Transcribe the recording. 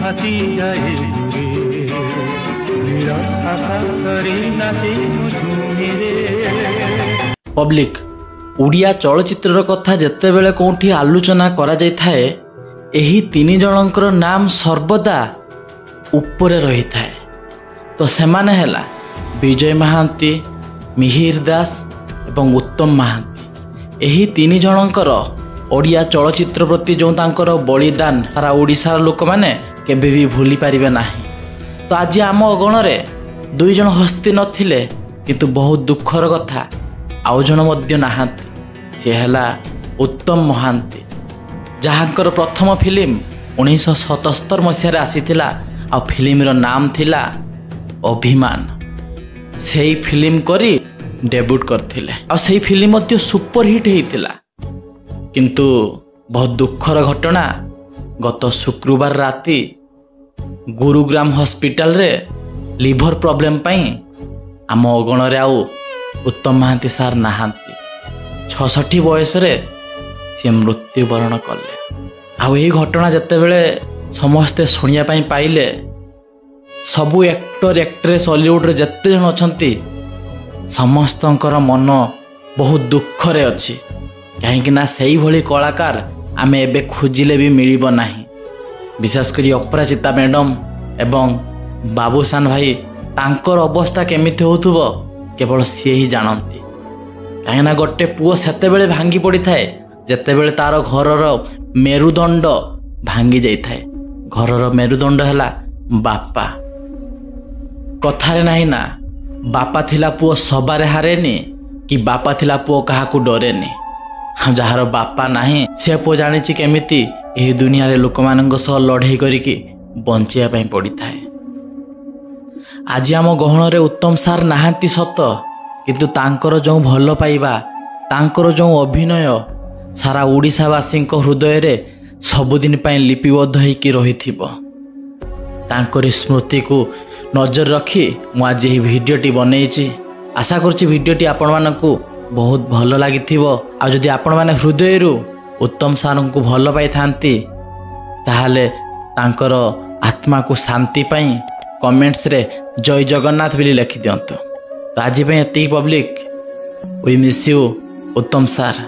ভাসি যায় দূরে নীরব আকাশরে নাচে ঝুমিরে। ପବ୍ଲିକ୍ ଓଡ଼ିଆ ଚଳଚ୍ଚିତ୍ରର କଥା ଯେତେବେଳେ କେଉଁଠି ଆଲୋଚନା କରାଯାଇଥାଏ ଏହି ତିନି ଜଣଙ୍କର ନାମ ସର୍ବଦା ଉପରେ ରହିଥାଏ। ତ ସେମାନେ ହେଲା ବିଜୟ ମହାନ୍ତି, ମିହିର ଦାସ ଏବଂ ଉତ୍ତମ ମହାନ୍ତି। ଏହି ତିନି ଜଣଙ୍କର ଓଡ଼ିଆ ଚଳଚ୍ଚିତ୍ର ପ୍ରତି ଯେଉଁ ତାଙ୍କର ବଳିଦାନ ସାରା ଓଡ଼ିଶାର ଲୋକମାନେ କେବେ ବି ଭୁଲି ପାରିବେ ନାହିଁ। ତ ଆଜି ଆମ ଅଗଣରେ ଦୁଇ ଜଣ ହସ୍ତି ନଥିଲେ, କିନ୍ତୁ ବହୁତ ଦୁଃଖର କଥା ଆଉ ଜଣ ମଧ୍ୟ ନାହାନ୍ତି। ସେ ହେଲା ଉତ୍ତମ ମହାନ୍ତି, ଯାହାଙ୍କର ପ୍ରଥମ ଫିଲ୍ମ 1977 ମସିହାରେ ଆସିଥିଲା ଆଉ ଫିଲ୍ମର ନାମ ଥିଲା ଅଭିମାନ। ସେଇ ଫିଲ୍ମ କରି ଡେବ୍ୟୁଟ୍ କରିଥିଲେ ଆଉ ସେଇ ଫିଲ୍ମ ମଧ୍ୟ ସୁପର ହିଟ୍ ହେଇଥିଲା। କିନ୍ତୁ ବହୁତ ଦୁଃଖର ଘଟଣା, ଗତ ଶୁକ୍ରବାର ରାତି ଗୁରୁଗ୍ରାମ ହସ୍ପିଟାଲରେ ଲିଭର ପ୍ରୋବ୍ଲେମ୍ ପାଇଁ ଆମ ଅଗଣରେ ଆଉ ଉତ୍ତମ ମହାନ୍ତି ସାର୍ ନାହାନ୍ତି। 66 ବୟସରେ ସେ ମୃତ୍ୟୁବରଣ କଲେ। ଆଉ ଏହି ଘଟଣା ଯେତେବେଳେ ସମସ୍ତେ ଶୁଣିବା ପାଇଁ ପାଇଲେ, ସବୁ ଆକ୍ଟର ଆକ୍ଟ୍ରେସ୍ ହଲିଉଡ଼ରେ ଯେତେ ଜଣ ଅଛନ୍ତି ସମସ୍ତଙ୍କର ମନ ବହୁତ ଦୁଃଖରେ ଅଛି। କାହିଁକିନା ସେଇଭଳି କଳାକାର ଆମେ ଏବେ ଖୋଜିଲେ ବି ମିଳିବ ନାହିଁ। ବିଶେଷ କରି ଅପରାଜିତା ମ୍ୟାଡ଼ାମ୍ ଏବଂ ବାବୁସାନ ଭାଇ, ତାଙ୍କର ଅବସ୍ଥା କେମିତି ହେଉଥିବ କେବଳ ସିଏ ହିଁ ଜାଣନ୍ତି। କାହିଁକିନା ଗୋଟେ ପୁଅ ସେତେବେଳେ ଭାଙ୍ଗି ପଡ଼ିଥାଏ ଯେତେବେଳେ ତାର ଘରର ମେରୁଦଣ୍ଡ ଭାଙ୍ଗି ଯାଇଥାଏ। ଘରର ମେରୁଦଣ୍ଡ ହେଲା ବାପା। କଥାରେ ନାହିଁ ନା, ବାପା ଥିଲା ପୁଅ ସବାରେ ହାରେନି, କି ବାପା ଥିଲା ପୁଅ କାହାକୁ ଡରେନି। ଯାହାର ବାପା ନାହିଁ ସେ ପୁଅ ଜାଣିଛି କେମିତି ଏହି ଦୁନିଆରେ ଲୋକମାନଙ୍କ ସହ ଲଢ଼େଇ କରିକି ବଞ୍ଚିବା ପାଇଁ ପଡ଼ିଥାଏ। ଆଜି ଆମ ଗହଣରେ ଉତ୍ତମ ସାର୍ ନାହାନ୍ତି ସତ, କିନ୍ତୁ ତାଙ୍କର ଯେଉଁ ଭଲ ପାଇବା, ତାଙ୍କର ଯେଉଁ ଅଭିନୟ ସାରା ଓଡ଼ିଶାବାସୀଙ୍କ ହୃଦୟରେ ସବୁଦିନ ପାଇଁ ଲିପିବଦ୍ଧ ହୋଇକି ରହିଥିବ। ତାଙ୍କରି ସ୍ମୃତିକୁ ନଜର ରଖି ମୁଁ ଆଜି ଏହି ଭିଡ଼ିଓଟି ବନେଇଛି। ଆଶା କରୁଛି ଭିଡ଼ିଓଟି ଆପଣମାନଙ୍କୁ ବହୁତ ଭଲ ଲାଗିଥିବ। ଆଉ ଯଦି ଆପଣମାନେ ହୃଦୟରୁ ଉତ୍ତମ ସାର୍ଙ୍କୁ ଭଲ ପାଇଥାନ୍ତି ତାହେଲେ ତାଙ୍କର ଆତ୍ମାକୁ ଶାନ୍ତି ପାଇଁ କମେଣ୍ଟସରେ ଜୟ ଜଗନ୍ନାଥ ବୋଲି ଲେଖିଦିଅନ୍ତୁ। ତ ଆଜି ପାଇଁ ଏତିକି public. We miss you Uttam sir.